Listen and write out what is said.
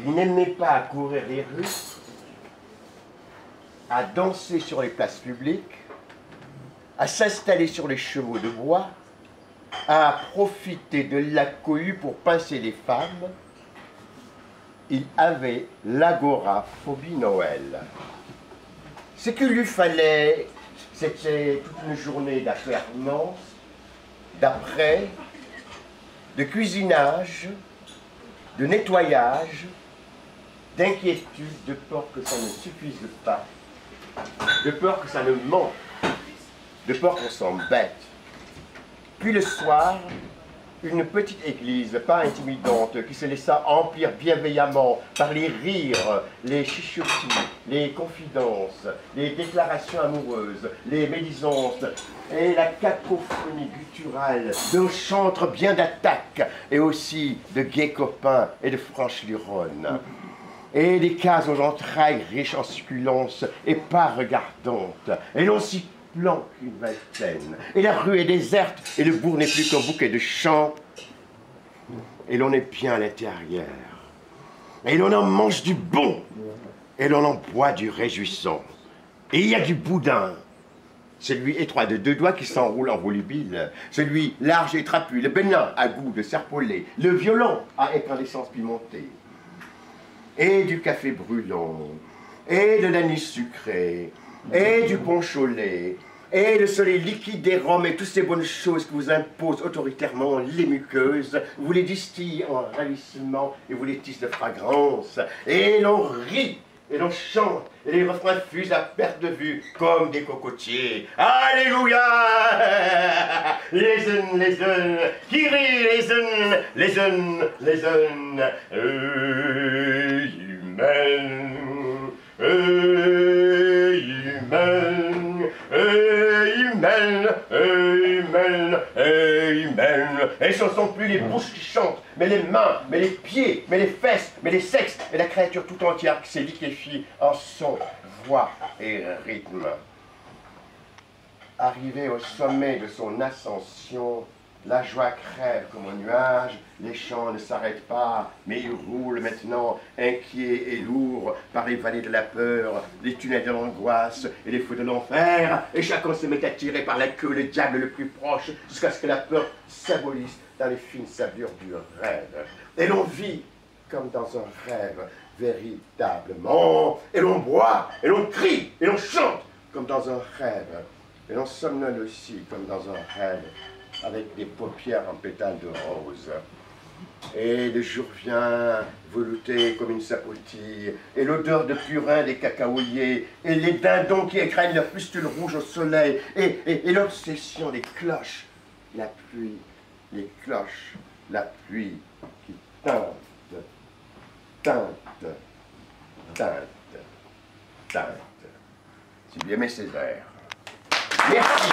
Il n'aimait pas courir les rues, à danser sur les places publiques, à s'installer sur les chevaux de bois, à profiter de la cohue pour pincer les femmes. Il avait l'agoraphobie Noël. Ce qu'il lui fallait, c'était toute une journée d'affairement, d'après, de cuisinage, de nettoyage, d'inquiétude, de peur que ça ne suffise pas, de peur que ça ne manque, de peur qu'on s'embête. Puis le soir, une petite église, pas intimidante, qui se laissa emplir bienveillamment par les rires, les chuchotis, les confidences, les déclarations amoureuses, les médisances et la cacophonie gutturale d'un chantre bien d'attaque et aussi de gais copains et de franches luronnes. Et des cases aux entrailles riches en succulences et pas regardantes. Et l'on s'y planque une vingtaine. Et la rue est déserte et le bourg n'est plus qu'un bouquet de champs. Et l'on est bien à l'intérieur. Et l'on en mange du bon. Et l'on en boit du réjouissant. Et il y a du boudin. Celui étroit de 2 doigts qui s'enroule en volubile. Celui large et trapu, le bénin à goût de serpolet. Le violent à incandescence pimentée. Et du café brûlant, et de l'anis sucré, et du punch au lait, et le soleil liquide des rhums et toutes ces bonnes choses que vous imposent autoritairement les muqueuses, vous les distillez en ravissement et vous les tissez de fragrance, et l'on rit, et l'on chante, et les refrains fusent à perte de vue comme des cocotiers. Alléluia! Les uns, qui rient les uns, humaine, et ce ne sont plus les bouches qui chantent, mais les mains, mais les pieds, mais les fesses, mais les sexes, et la créature tout entière qui s'est liquéfiée en son, voix et rythme. Arrivé au sommet de son ascension, la joie crève comme un nuage, les chants ne s'arrêtent pas, mais ils roulent maintenant, inquiets et lourds, par les vallées de la peur, les tunnels de l'angoisse et les feux de l'enfer, et chacun se met à tirer par la queue le diable le plus proche, jusqu'à ce que la peur symbolise dans les fines sablures du rêve. Et l'on vit comme dans un rêve, véritablement, et l'on boit, et l'on crie, et l'on chante, comme dans un rêve, et l'on somnole aussi, comme dans un rêve, avec des paupières en pétales de rose. Et le jour vient, velouté comme une sapotille, et l'odeur de purin des cacaoyers, et les dindons qui écraignent leurs pustules rouges au soleil, et l'obsession des cloches, la pluie, les cloches, la pluie qui teinte, teinte, teinte, teinte. C'est bien mes Césaire. Merci.